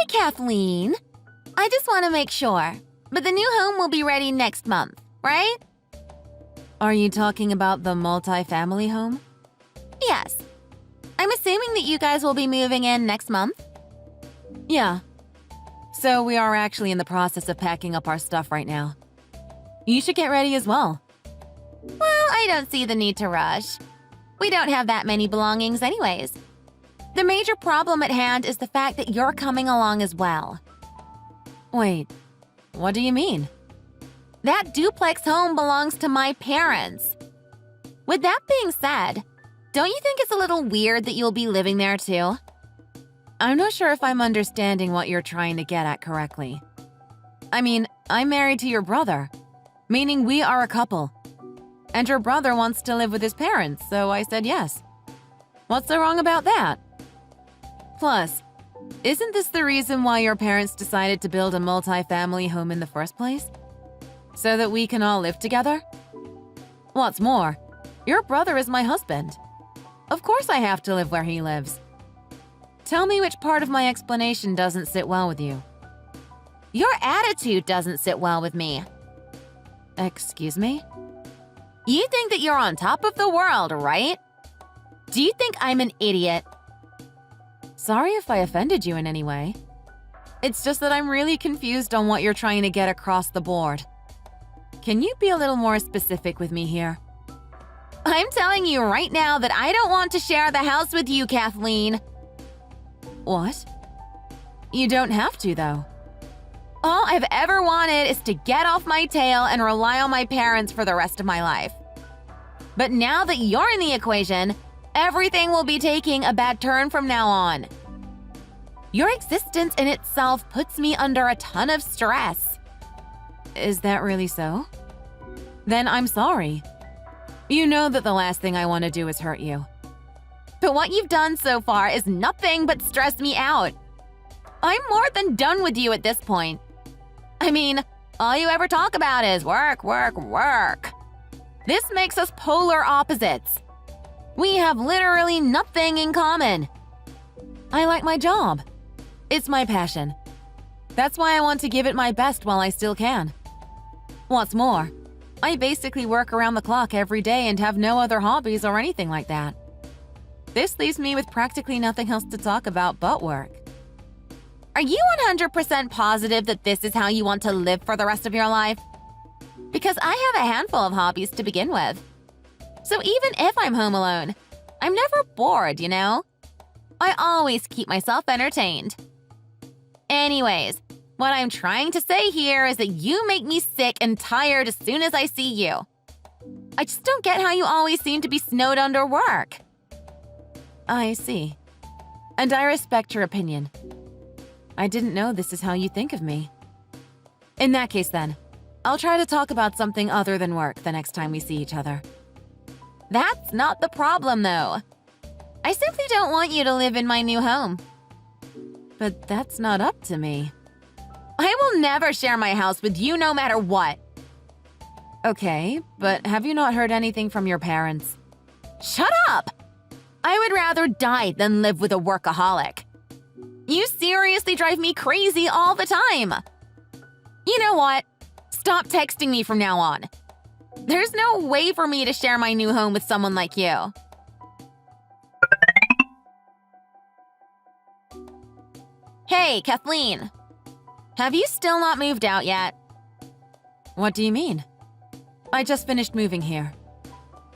Kathleen. I just want to make sure. But the new home will be ready next month, right? Are you talking about the multi-family home? Yes. I'm assuming that you guys will be moving in next month? Yeah. So we are actually in the process of packing up our stuff right now. You should get ready as well. Well, I don't see the need to rush. We don't have that many belongings anyways. The major problem at hand is the fact that you're coming along as well. Wait, what do you mean? That duplex home belongs to my parents. With that being said, don't you think it's a little weird that you'll be living there too? I'm not sure if I'm understanding what you're trying to get at correctly. I mean, I'm married to your brother, meaning we are a couple. And your brother wants to live with his parents, so I said yes. What's so wrong about that? Plus, isn't this the reason why your parents decided to build a multi-family home in the first place? So that we can all live together? What's more, your brother is my husband. Of course I have to live where he lives. Tell me which part of my explanation doesn't sit well with you. Your attitude doesn't sit well with me. Excuse me? You think that you're on top of the world, right? Do you think I'm an idiot? Sorry if I offended you in any way. It's just that I'm really confused on what you're trying to get across the board. Can you be a little more specific with me here? I'm telling you right now that I don't want to share the house with you, Kathleen. What? You don't have to, though. All I've ever wanted is to get off my tail and rely on my parents for the rest of my life. But now that you're in the equation, everything will be taking a bad turn from now on. Your existence in itself puts me under a ton of stress. Is that really so? Then I'm sorry. You know that the last thing I want to do is hurt you. But what you've done so far is nothing but stress me out. I'm more than done with you at this point. I mean, all you ever talk about is work, work, work. This makes us polar opposites. We have literally nothing in common. I like my job. It's my passion. That's why I want to give it my best while I still can. What's more, I basically work around the clock every day and have no other hobbies or anything like that. This leaves me with practically nothing else to talk about but work. Are you 100% positive that this is how you want to live for the rest of your life? Because I have a handful of hobbies to begin with. So even if I'm home alone, I'm never bored, you know? I always keep myself entertained. Anyways, what I'm trying to say here is that you make me sick and tired as soon as I see you. I just don't get how you always seem to be snowed under work. I see. And I respect your opinion. I didn't know this is how you think of me. In that case then, I'll try to talk about something other than work the next time we see each other. That's not the problem, though. I simply don't want you to live in my new home. But that's not up to me. I will never share my house with you no matter what. Okay, but have you not heard anything from your parents? Shut up! I would rather die than live with a workaholic. You seriously drive me crazy all the time. You know what? Stop texting me from now on. There's no way for me to share my new home with someone like you. Hey, Kathleen. Have you still not moved out yet? What do you mean? I just finished moving here.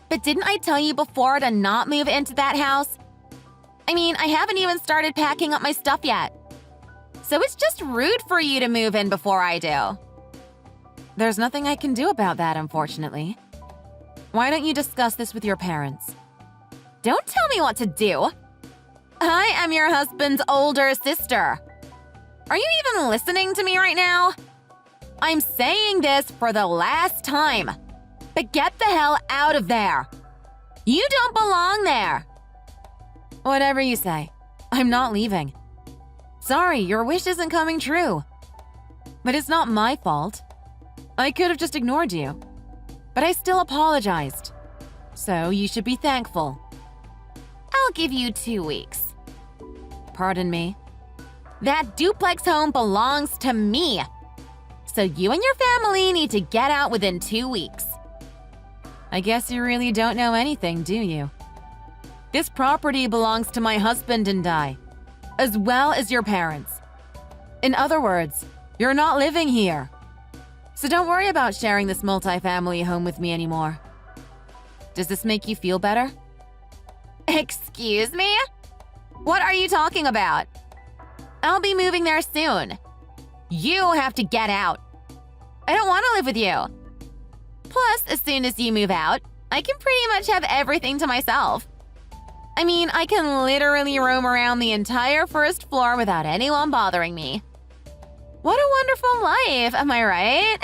But didn't I tell you before to not move into that house? I mean, I haven't even started packing up my stuff yet. So it's just rude for you to move in before I do. There's nothing I can do about that, unfortunately. Why don't you discuss this with your parents? Don't tell me what to do. I am your husband's older sister. Are you even listening to me right now? I'm saying this for the last time. But get the hell out of there. You don't belong there. Whatever you say. I'm not leaving. Sorry, your wish isn't coming true. But it's not my fault. I could have just ignored you. But I still apologized. So you should be thankful. I'll give you 2 weeks. Pardon me? That duplex home belongs to me. So you and your family need to get out within 2 weeks. I guess you really don't know anything, do you? This property belongs to my husband and I, as well as your parents. In other words, you're not living here. So don't worry about sharing this multifamily home with me anymore. Does this make you feel better? Excuse me? What are you talking about? I'll be moving there soon. You have to get out. I don't want to live with you. Plus, as soon as you move out, I can pretty much have everything to myself. I mean, I can literally roam around the entire first floor without anyone bothering me. What a wonderful life, am I right?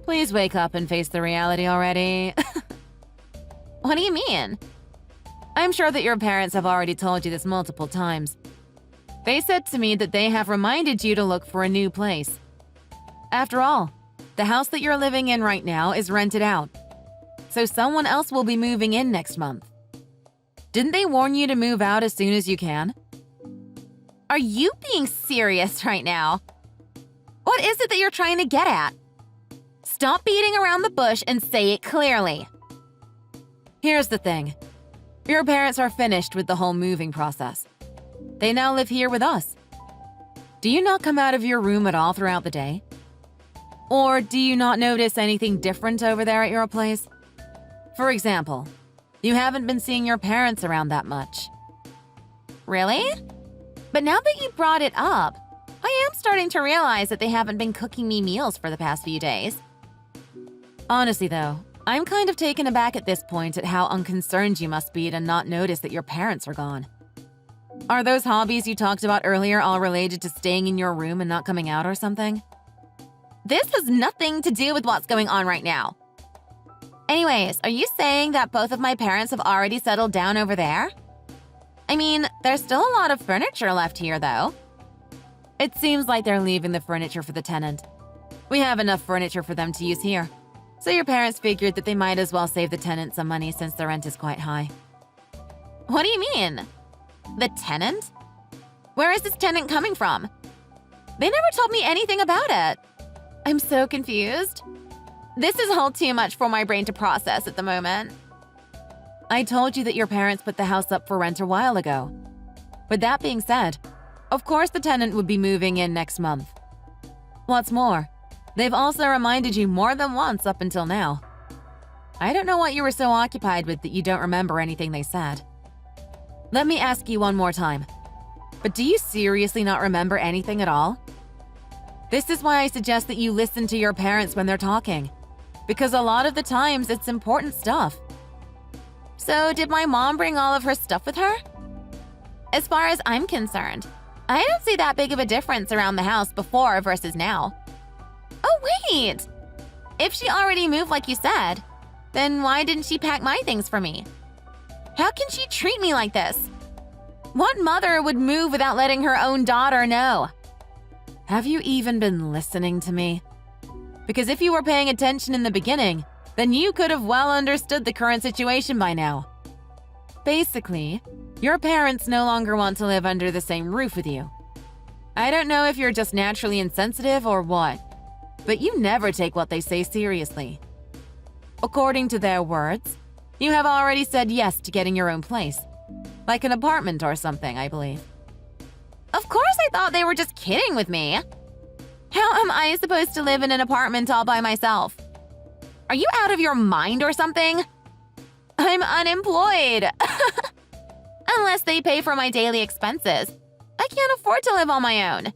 Please wake up and face the reality already. What do you mean? I'm sure that your parents have already told you this multiple times. They said to me that they have reminded you to look for a new place. After all, the house that you're living in right now is rented out, so someone else will be moving in next month. Didn't they warn you to move out as soon as you can? Are you being serious right now? What is it that you're trying to get at? Stop beating around the bush and say it clearly. Here's the thing. Your parents are finished with the whole moving process. They now live here with us. Do you not come out of your room at all throughout the day? Or do you not notice anything different over there at your place? For example, you haven't been seeing your parents around that much. Really? But now that you brought it up, I am starting to realize that they haven't been cooking me meals for the past few days. Honestly though, I'm kind of taken aback at this point at how unconcerned you must be to not notice that your parents are gone. Are those hobbies you talked about earlier all related to staying in your room and not coming out or something? This has nothing to do with what's going on right now. Anyways, are you saying that both of my parents have already settled down over there? I mean, there's still a lot of furniture left here, though. It seems like they're leaving the furniture for the tenant. We have enough furniture for them to use here. So your parents figured that they might as well save the tenant some money since the rent is quite high. What do you mean? The tenant? Where is this tenant coming from? They never told me anything about it. I'm so confused. This is all too much for my brain to process at the moment. I told you that your parents put the house up for rent a while ago. With that being said, of course the tenant would be moving in next month. What's more, they've also reminded you more than once up until now. I don't know what you were so occupied with that you don't remember anything they said. Let me ask you one more time. But do you seriously not remember anything at all? This is why I suggest that you listen to your parents when they're talking, because a lot of the times it's important stuff. So did my mom bring all of her stuff with her? As far as I'm concerned, I don't see that big of a difference around the house before versus now. Oh, wait! If she already moved like you said, then why didn't she pack my things for me? How can she treat me like this? What mother would move without letting her own daughter know? Have you even been listening to me? Because if you were paying attention in the beginning, then you could have well understood the current situation by now. Basically, your parents no longer want to live under the same roof with you. I don't know if you're just naturally insensitive or what, but you never take what they say seriously. According to their words, you have already said yes to getting your own place, like an apartment or something, I believe. Of course I thought they were just kidding with me. How am I supposed to live in an apartment all by myself? Are you out of your mind or something? I'm unemployed. Unless they pay for my daily expenses, I can't afford to live on my own.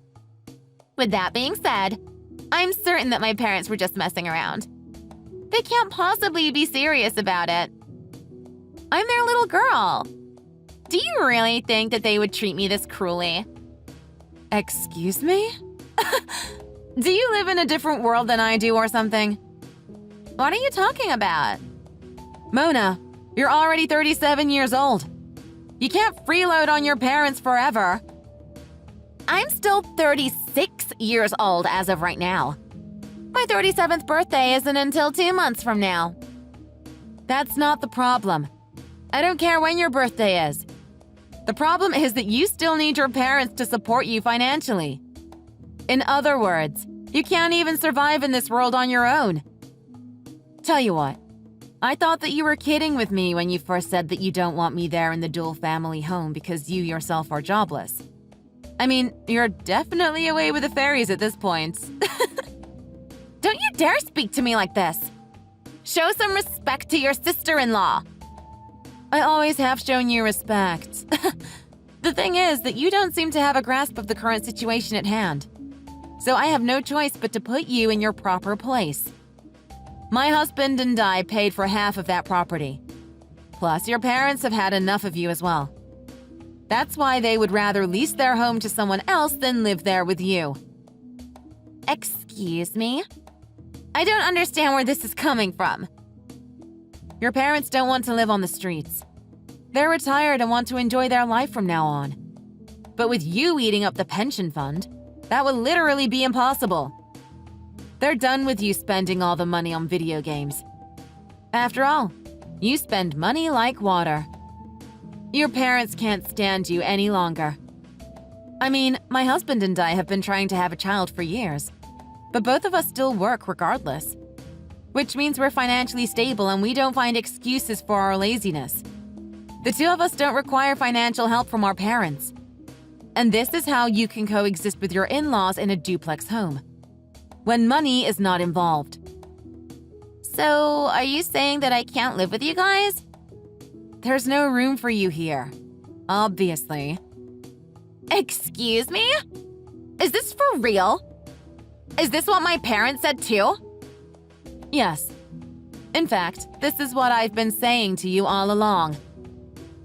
With that being said, I'm certain that my parents were just messing around. They can't possibly be serious about it. I'm their little girl. Do you really think that they would treat me this cruelly? Excuse me? Do you live in a different world than I do or something? What are you talking about? Mona, you're already 37 years old. You can't freeload on your parents forever. I'm still 36 years old as of right now. My 37th birthday isn't until 2 months from now. That's not the problem. I don't care when your birthday is. The problem is that you still need your parents to support you financially. In other words, you can't even survive in this world on your own. Tell you what, I thought that you were kidding with me when you first said that you don't want me there in the dual family home because you yourself are jobless. I mean, you're definitely away with the fairies at this point. Don't you dare speak to me like this! Show some respect to your sister-in-law! I always have shown you respect. The thing is that you don't seem to have a grasp of the current situation at hand. So I have no choice but to put you in your proper place. My husband and I paid for half of that property. Plus, your parents have had enough of you as well. That's why they would rather lease their home to someone else than live there with you. Excuse me? I don't understand where this is coming from. Your parents don't want to live on the streets. They're retired and want to enjoy their life from now on. But with you eating up the pension fund, that would literally be impossible. They're done with you spending all the money on video games. After all, you spend money like water. Your parents can't stand you any longer. I mean, my husband and I have been trying to have a child for years, but both of us still work regardless. Which means we're financially stable and we don't find excuses for our laziness. The two of us don't require financial help from our parents. And this is how you can coexist with your in-laws in a duplex home, when money is not involved. So, are you saying that I can't live with you guys? There's no room for you here, obviously. Excuse me? Is this for real? Is this what my parents said too? Yes. In fact, this is what I've been saying to you all along.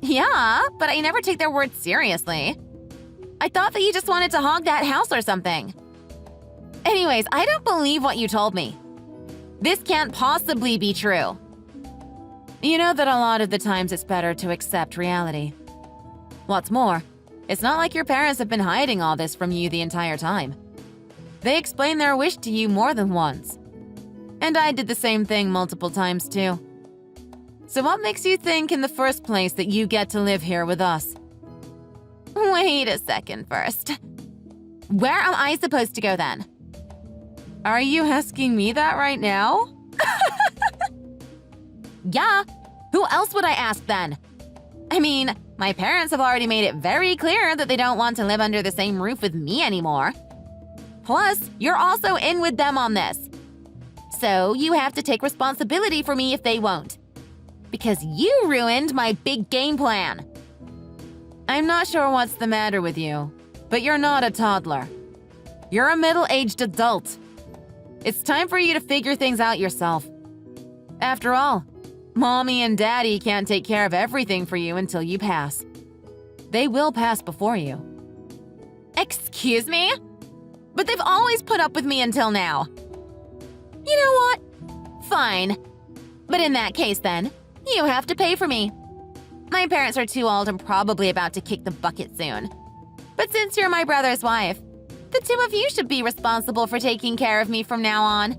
Yeah, but I never take their words seriously. I thought that you just wanted to hog that house or something. Anyways, I don't believe what you told me. This can't possibly be true. You know that a lot of the times it's better to accept reality. What's more, it's not like your parents have been hiding all this from you the entire time. They explained their wish to you more than once. And I did the same thing multiple times too. So what makes you think in the first place that you get to live here with us? Wait a second first. Where am I supposed to go then? Are you asking me that right now? Yeah, who else would I ask then? I mean, my parents have already made it very clear that they don't want to live under the same roof with me anymore. Plus, you're also in with them on this. So you have to take responsibility for me if they won't. Because you ruined my big game plan. I'm not sure what's the matter with you, but you're not a toddler. You're a middle-aged adult. It's time for you to figure things out yourself. After all, Mommy and Daddy can't take care of everything for you until you pass. They will pass before you. Excuse me? But they've always put up with me until now. You know what? Fine. But in that case then, you have to pay for me. My parents are too old and probably about to kick the bucket soon. But since you're my brother's wife, the two of you should be responsible for taking care of me from now on.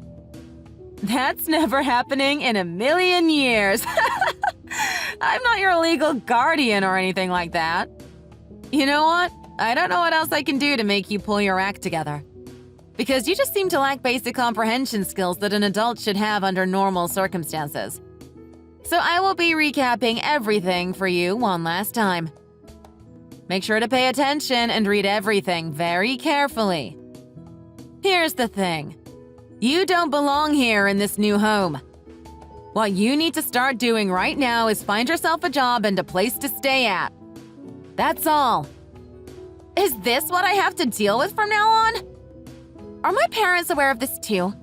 That's never happening in a million years. I'm not your legal guardian or anything like that. You know what? I don't know what else I can do to make you pull your act together. Because you just seem to lack basic comprehension skills that an adult should have under normal circumstances. So I will be recapping everything for you one last time. Make sure to pay attention and read everything very carefully. Here's the thing. You don't belong here in this new home. What you need to start doing right now is find yourself a job and a place to stay at. That's all. Is this what I have to deal with from now on? Are my parents aware of this too?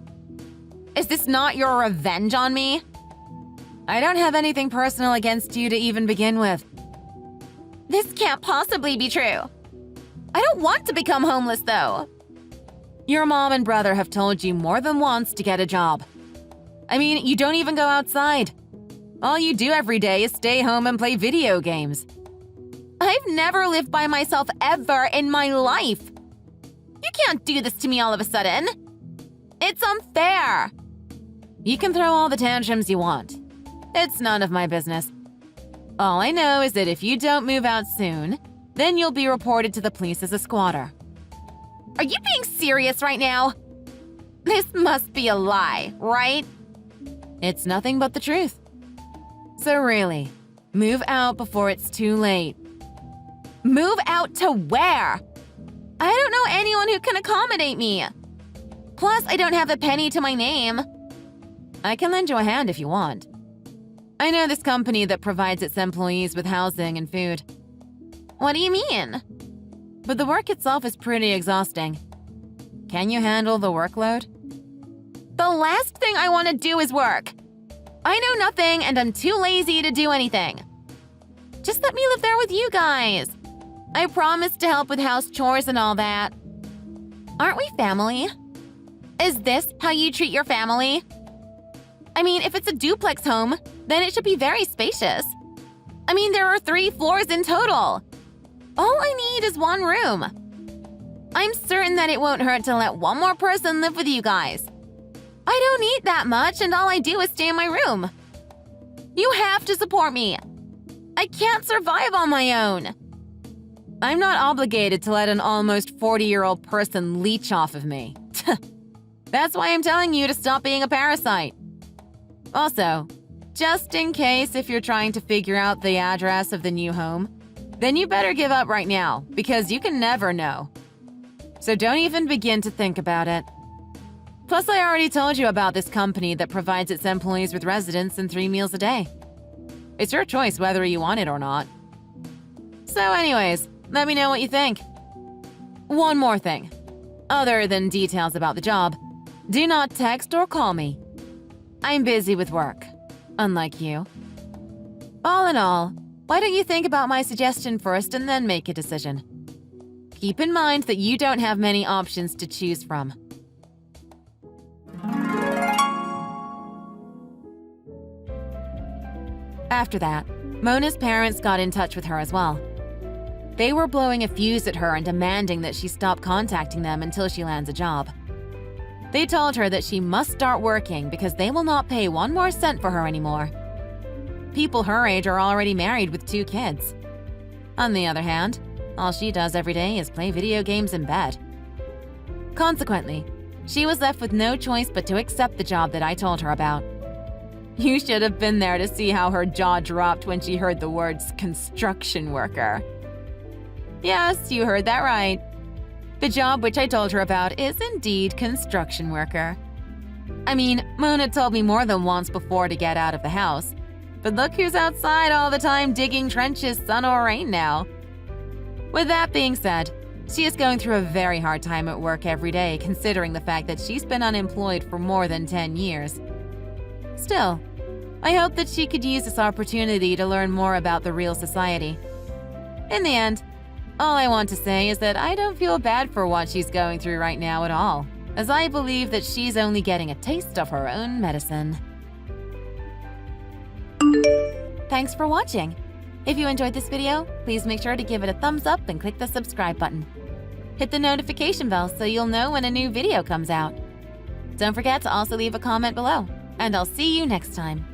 Is this not your revenge on me? I don't have anything personal against you to even begin with. This can't possibly be true. I don't want to become homeless though. Your mom and brother have told you more than once to get a job. I mean, you don't even go outside. All you do every day is stay home and play video games. I've never lived by myself ever in my life. You can't do this to me all of a sudden. It's unfair. You can throw all the tantrums you want. It's none of my business. All I know is that if you don't move out soon, Then you'll be reported to the police as a squatter. Are you being serious right now? This must be a lie, right? It's nothing but the truth. So really, move out before it's too late. Move out to where? I don't know anyone who can accommodate me. Plus, I don't have a penny to my name. I can lend you a hand if you want. I know this company that provides its employees with housing and food. What do you mean? But the work itself is pretty exhausting. Can you handle the workload? The last thing I want to do is work. I know nothing and I'm too lazy to do anything. Just let me live there with you guys. I promise to help with house chores and all that. Aren't we family? Is this how you treat your family? I mean, if it's a duplex home, then it should be very spacious. I mean, there are 3 floors in total. All I need is 1 room. I'm certain that it won't hurt to let 1 more person live with you guys. I don't eat that much and all I do is stay in my room. You have to support me. I can't survive on my own. I'm not obligated to let an almost 40-year-old person leech off of me. That's why I'm telling you to stop being a parasite. Also, just in case if you're trying to figure out the address of the new home, then you better give up right now, because you can never know. So don't even begin to think about it. Plus, I already told you about this company that provides its employees with residence and 3 meals a day. It's your choice whether you want it or not. So anyways, let me know what you think. One more thing. Other than details about the job, do not text or call me. I'm busy with work, unlike you. All in all, why don't you think about my suggestion first and then make a decision? Keep in mind that you don't have many options to choose from. After that, Mona's parents got in touch with her as well. They were blowing a fuse at her and demanding that she stop contacting them until she lands a job. They told her that she must start working because they will not pay 1 more cent for her anymore. People her age are already married with 2 kids. On the other hand, all she does every day is play video games in bed. Consequently, she was left with no choice but to accept the job that I told her about. You should have been there to see how her jaw dropped when she heard the words construction worker. Yes, you heard that right. The job which I told her about is indeed construction worker. I mean, Mona told me more than once before to get out of the house. But look who's outside all the time digging trenches, sun or rain now. With that being said, she is going through a very hard time at work every day, considering the fact that she's been unemployed for more than 10 years. Still, I hope that she could use this opportunity to learn more about the real society. In the end, all I want to say is that I don't feel bad for what she's going through right now at all, as I believe that she's only getting a taste of her own medicine. Thanks for watching. If you enjoyed this video, please make sure to give it a thumbs up and click the subscribe button. Hit the notification bell so you'll know when a new video comes out. Don't forget to also leave a comment below, and I'll see you next time.